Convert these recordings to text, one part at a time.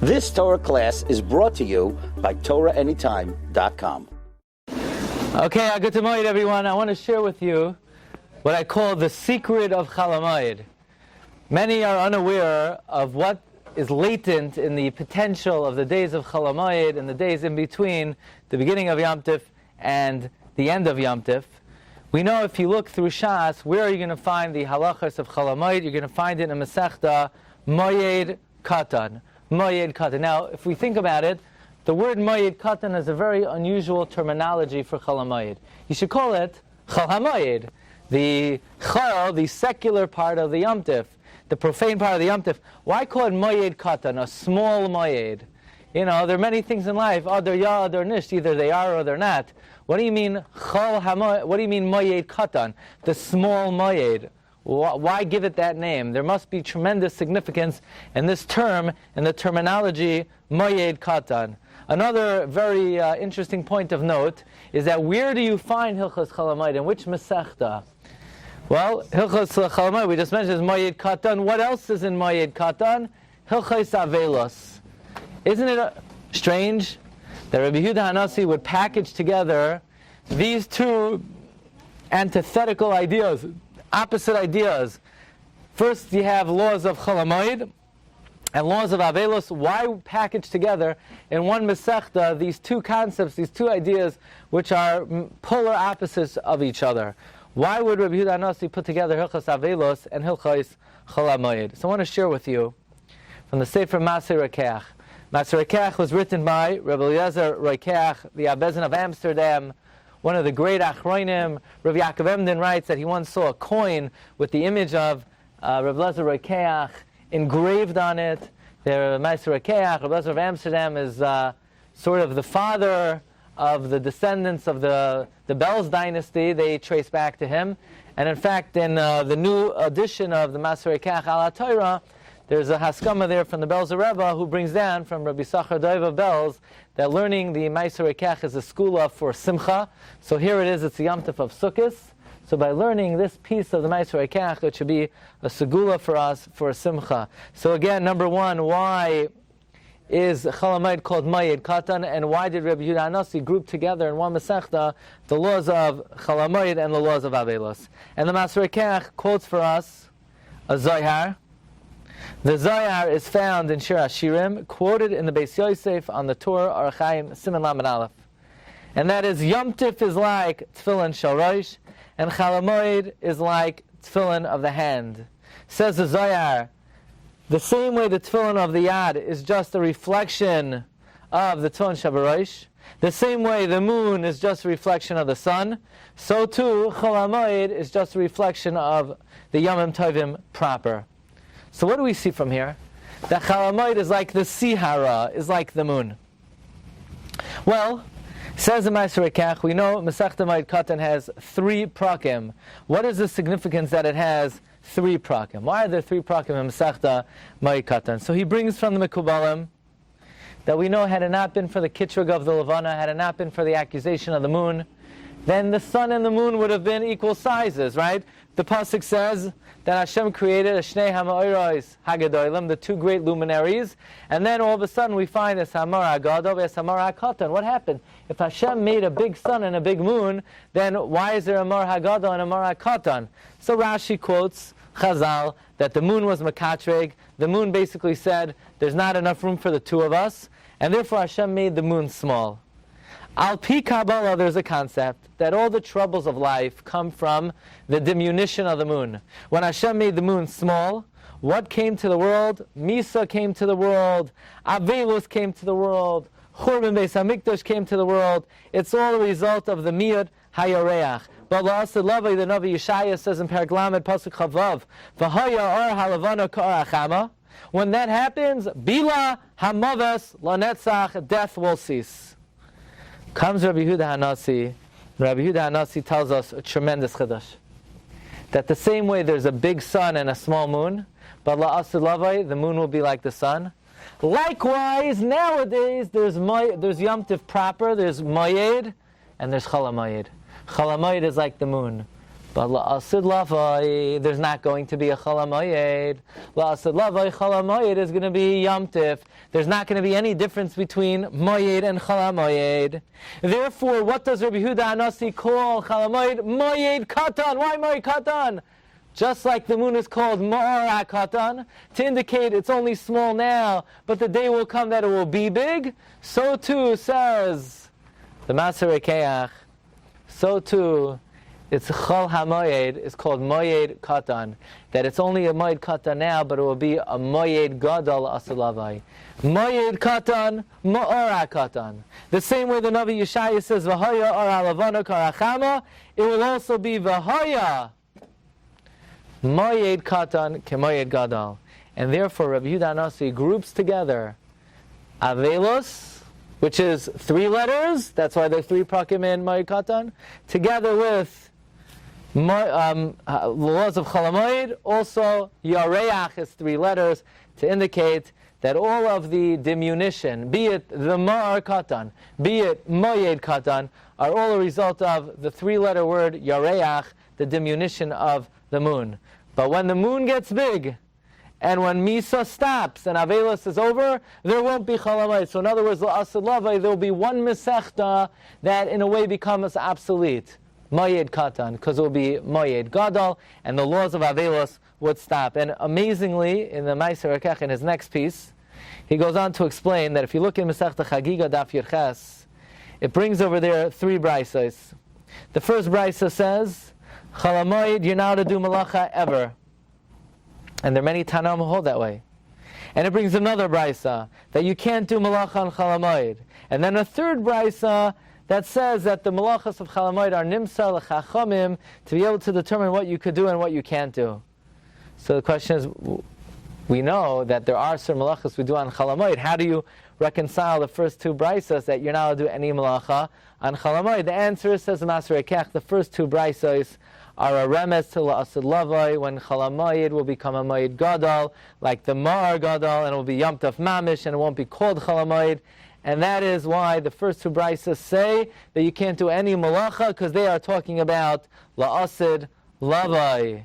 This Torah class is brought to you by TorahAnytime.com. Okay, good Hamoed, everyone. I want to share with you what I call the secret of Chol Hamoed. Many are unaware of what is latent in the potential of the days of Chol Hamoed and the days in between the beginning of Yom Tif and the end of Yom Tif. We know if you look through Shas, where are you going to find the halachas of Chol Hamoed? You're going to find it in Masechta Moed Katan. Moed Katan. Now, if we think about it, the word Moed Katan is a very unusual terminology for Chol Hamoed. You should call it Chol Hamoed, the Chol, the secular part of the Yom Tif, the profane part of the Yom Tif. Why call it Moed Katan, a small Moed? You know, there are many things in life. They're ya, they're nish. Either they are or they're not. What do you mean Chol Hamoed? What do you mean Moed Katan, the small Moed? Why give it that name? There must be tremendous significance in this term, in the terminology Moed Katan. Another very interesting point of note is that where do you find Hilchos Chol Hamoed? In which Masechta? Well, Hilchos Chol Hamoed, we just mentioned, is Moed Katan. What else is in Moed Katan? Hilchos Avelos. Isn't it strange that Rabbi Yehuda Hanasi would package together these two antithetical ideas, opposite ideas? First, you have laws of Chol Hamoed and laws of Avelos. Why package together in one Masechta these two concepts, these two ideas, which are polar opposites of each other? Why would Rabbi Yehuda Hanasi put together Hilchos Avelos and Hilchos Chol Hamoed? So I want to share with you from the Sefer Maaseh Rokeach. Maaseh Rokeach was written by Rabbi Rokeach, the Abbezin of Amsterdam, one of the great Achronim. Rabbi Yaakov Emden writes that he once saw a coin with the image of Rabbi Rokeach engraved on it. The Maaseh Rokeach, Rabbi of Amsterdam, is sort of the father of the descendants of the Belz dynasty. They trace back to him. And in fact, in the new edition of the Maaseh Rokeach Al HaTorah, there's a haskama there from the Belzer Rebbe who brings down from Rabbi Sachar Doiv of Belz that learning the Maaseh Rokeach is a skula for Simcha. So here it is, it's the Yom Tov of Sukkot. So by learning this piece of the Maaseh Rokeach, it should be a segula for us for Simcha. So again, number one, why is Chol Hamoed called Moed Katan, and why did Rabbi Yehuda Hanasi group together in one Masechta the laws of Chol Hamoed and the laws of Avelos? And the Maaseh Rokeach quotes for us a Zohar. The Zohar is found in Shir HaShirim, quoted in the Beis Yosef on the Torah Orach Chaim Siman Lamed Aleph. And that is, Yom Tif is like Tefillin Shel Rosh, and Chol Hamoed is like Tefillin of the hand. Says the Zohar, the same way the Tefillin of the Yad is just a reflection of the Tefillin Shel Rosh, the same way the moon is just a reflection of the sun, so too Chol Hamoed is just a reflection of the Yomim Tovim proper. So what do we see from here? That Chol Hamoed is like the Sihara, is like the moon. Well, says the Maaseh Rokeach, we know Masechta Moed Katan has 3 prakim. What is the significance that it has 3 prakim? Why are there 3 prakim in Masechta Moed Katan? So he brings from the Mekubalim that we know had it not been for the Kitrug of the Levana, had it not been for the accusation of the moon, then the sun and the moon would have been equal sizes, right? The pasuk says that Hashem created Shnei Hamaoros Hagadolim, the 2 great luminaries, and then all of a sudden we find this Hamar Hagadol, this Hamar HaKatan. What happened? If Hashem made a big sun and a big moon, then why is there a Hamar Hagadol and a Hamar HaKatan? So Rashi quotes Chazal that the moon was Makatreg. The moon basically said there's not enough room for the 2 of us, and therefore Hashem made the moon small. Al Pi Kabbalah, there's a concept that all the troubles of life come from the diminution of the moon. When Hashem made the moon small, what came to the world? Misa came to the world, Avelos came to the world, Churban Beis HaMikdash came to the world. It's all a result of the Miyud HaYareach. But La'asad Lavai, the Navi Yeshaya says in Perek Lamed Pasuk Chavav, V'haya Or Halavana Ka'ar Achama. When that happens, Bila Hamaves Lanetzach, death will cease. Comes Rabbi Yehuda Hanasi. Rabbi Yehuda Hanasi tells us a tremendous chiddush. That the same way there's a big sun and a small moon, but la'asud lavai, the moon will be like the sun. Likewise, nowadays there's Yom Tif proper, there's Moed, and there's Chol Hamoed. Chol Hamoed is like the moon. But la'asid lavai, there's not going to be a Chol Hamoed. La'asid lavai, Chol Hamoed is going to be Yom Tif. There's not going to be any difference between Moed and Chol Hamoed. Therefore, what does Rabbi Yehuda Anasi call Chol Hamoed? Moed Katan. Why Moed Katan? Just like the moon is called Ma'ar HaKatan, to indicate it's only small now, but the day will come that it will be big, so too says the Maser Rokeach, so too it's Chol Hamoed, it's called Moed Katan, that it's only a Moed Katan now, but it will be a Moed Gadol Asalavai. Moed Katan, Ma'ar HaKatan. The same way the Navi Yeshaya says, V'haya Ar Alavana Karachama, it will also be V'haya Moed Katan Kemoed Gadol. And therefore Rabbi Yehuda Anasi groups together Avelos, which is 3 letters, that's why there's 3 prakim in Moed Katan, together with laws of Chol Hamoed. Also Yareach is 3 letters to indicate that all of the diminution, be it the Ma'ar Katan, be it Moed Katan, are all a result of the 3-letter word Yareach, the diminution of the moon. But when the moon gets big, and when Misa stops and Avelos is over, there won't be Chol Hamoed. So in other words, La'asid Lavai, there will be one Mesechta that in a way becomes obsolete. Moed Katan, because it will be Moed Gadol, and the laws of Avelos would stop. And amazingly, in the Maser Rokeach, in his next piece, he goes on to explain that if you look in Mesechta Chagiga Daf Yirches, it brings over there 3 braisos. The first braiso says, Chol Hamoed, you're not to do malacha ever. And there are many Tanaim who hold that way. And it brings another brisa, that you can't do malacha on Chol Hamoed. And then a third brisa that says that the malachas of Chol Hamoed are nimsar l'chachamim, to be able to determine what you could do and what you can't do. So the question is, we know that there are certain malachas we do on Chol Hamoed. How do you reconcile the first 2 brisas that you're not allowed to do any malacha on Chol Hamoed? The answer is, says the Maser Rokeach, the first 2 brisas are a remez to La'asid Lavai, when Chol Hamoed will become a Moed Gadol, like the Ma'ar Gadol, and it will be Yom Tov Mamish, and it won't be called Chol Hamoed. And that is why the first 2 brisas say that you can't do any malacha, because they are talking about La'asid Lavai.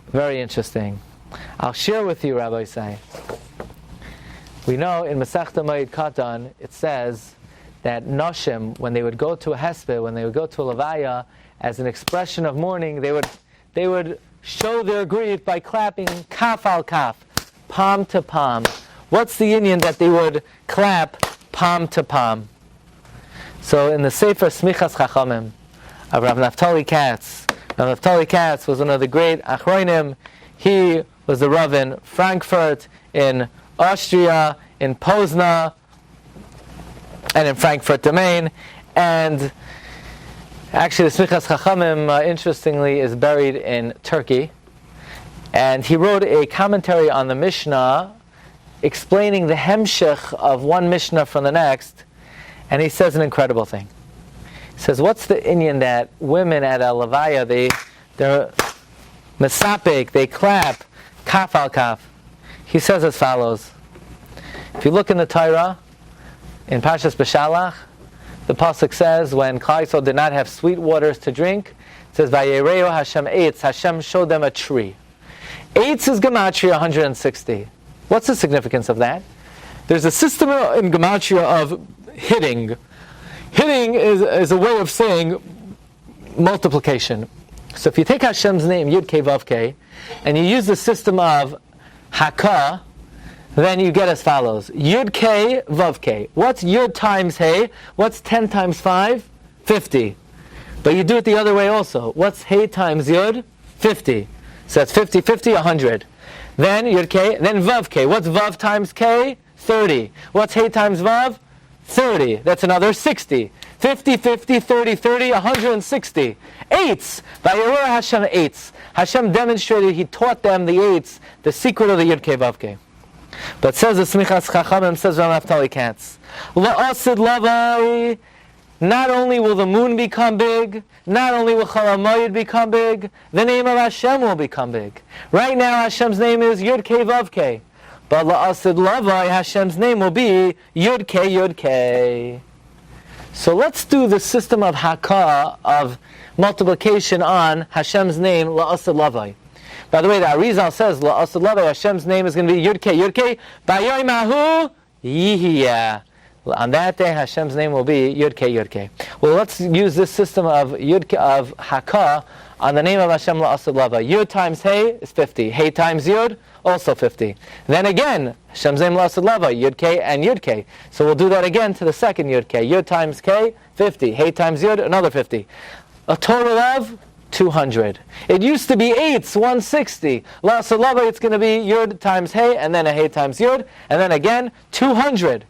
Very interesting. I'll share with you, Rabbi say. We know in Masechta Moed Katan, it says that Noshim, when they would go to a hesped, when they would go to a levaya, as an expression of mourning, they would show their grief by clapping kaf al kaf, palm to palm. What's the union that they would clap palm to palm? So in the Sefer Smichas Chachamim of Rav Naftali Katz, Rav Naftali Katz was one of the great Achronim. He was the Rav in Frankfurt, in Austria, in Poznan, and in Frankfurt am Main. And actually, the Smichas Chachamim, interestingly, is buried in Turkey. And he wrote a commentary on the Mishnah, explaining the hemshech of one Mishnah from the next. And he says an incredible thing. He says, what's the inyan that women at a levaya, they're mesapek, they clap, kaf al kaf? He says as follows. If you look in the Torah, in Parshas Beshalach, the pasuk says, when Klal Yisrael did not have sweet waters to drink, it says, Vayireu Hashem eitz, Hashem showed them a tree. Eitz is gematria 160. What's the significance of that? There's a system in gematria of hitting. Hitting is a way of saying multiplication. So if you take Hashem's name, Yud Kei Vav Kei, and you use the system of Haka, then you get as follows. Yud Kei Vav Kei. What's Yud times Hey? What's 10 times 5? 50. But you do it the other way also. What's Hey times Yud? 50. So that's 50, 50, 100. Then Yud Kei, then Vav Kei. What's Vav times Kei? 30. What's Hey times Vav? 30. That's another 60. 50, 50, 30, 30, 160. Eights. Vayireu Hashem eights. Hashem demonstrated, He taught them the eights, the secret of the Yud Kei Vav Kei. But says the Smichas Chachamim, says Rav Naftali Katz, La'asid Lavai, not only will the moon become big, not only will Chol Hamoed become big, the name of Hashem will become big. Right now Hashem's name is Yud Kei Vav Kei. But La'asid Lavai, Hashem's name will be Yud Kei Yud Kei. So let's do the system of Hakah, of multiplication on Hashem's name, La'asad Lavai. By the way, the Arizal says, La'asad Lavai, Hashem's name is going to be Yud-Kei, Bayoim Ahu, Yihiyah. On that day, Hashem's name will be Yud-Kei. Well, let's use this system of Hakah on the name of Hashem La'asad Lavai. Yud times Hey is 50. Hey times Yud, also 50. Then again, Hashem's name La'asad Lavai, Yud-Kei and Yud-Kei. So we'll do that again to the second Yud-Kei. Yud times Kei, 50. Hey times Yud, another 50. A total of 200. It used to be 8s, 160. La'asad Lavai, it's going to be Yud times Hey, and then a Hey times Yud, and then again, 200.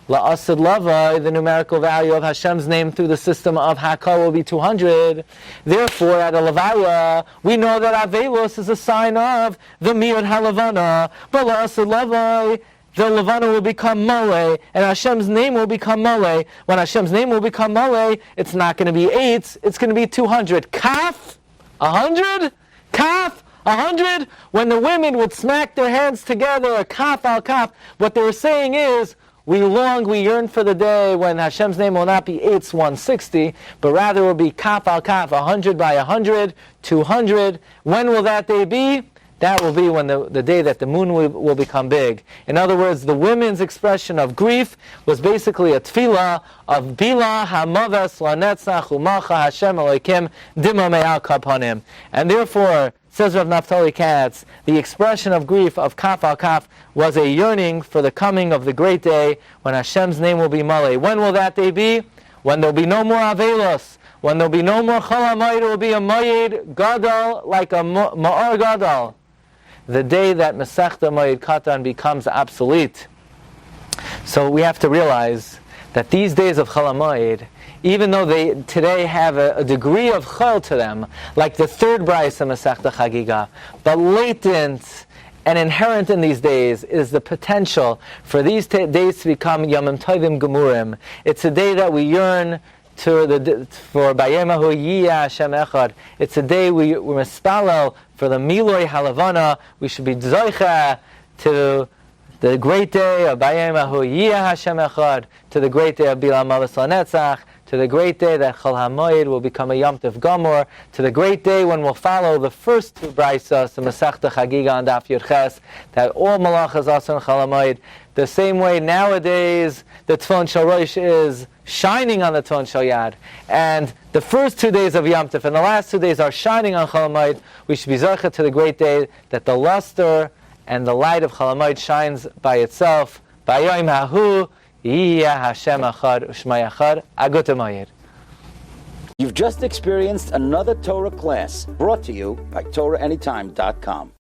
La'asad Lavai, the numerical value of Hashem's name through the system of Hakah will be 200. Therefore, at a Levaya, we know that Avelos is a sign of the Miyad HaLevana. But La'asad Lavai, the Levana will become Male, and Hashem's name will become Male. When Hashem's name will become Male, it's not going to be 8s, it's going to be 200. Kaf, 100? Kaf, 100? When the women would smack their hands together, kaf al kaf, what they were saying is, we yearn for the day when Hashem's name will not be 8s, 160, but rather will be kaf al kaf, 100 by 100, 200. When will that day be? That will be when the day that the moon will become big. In other words, the women's expression of grief was basically a tefillah of Bila Hamavas Lanetzach Umacha Hashem Elokim Dima Me'al Kapanim. And therefore, says Rav Naftali Katz, the expression of grief of Kaf al Kaf was a yearning for the coming of the great day when Hashem's name will be Malay. When will that day be? When there will be no more Avelos. When there will be no more Chol Hamoed, it will be a Moed Gadol, like a Ma'or Gadol. The day that Masechta Moed Katan becomes obsolete. So we have to realize that these days of Chol Hamoed, even though they today have a degree of chol to them, like the third brayso of Masechta Chagiga, but latent and inherent in these days is the potential for these days to become Yamim Tovim Gemurim. It's a day that we yearn for Bayemahu Yiyah Hashem Echad. It's a day we're mispalel for the Miloi Halavana. We should be Zoicha to the great day of Bayemahu Yiyah Hashem Echad, to the great day of Bila Malas Lanetzach, to the great day that Chol Hamoed will become a Yom Tov Gomor, to the great day when we'll follow the first two braysos, the Masechta Chagiga and Daf Yud Ches, that all malachas also in Chol Hamoed. The same way nowadays the Tefillin Shel Rosh is shining on the Tefillin Shel Yad, and the first 2 days of Yom Tov and the last 2 days are shining on Chol Hamoed. We should be zocheh to the great day that the luster and the light of Chol Hamoed shines by itself. Bayoim Hahu, Yiyah Hashem Echad U'Shmai Echad, Agut Hamoed. You've just experienced another Torah class brought to you by TorahAnytime.com.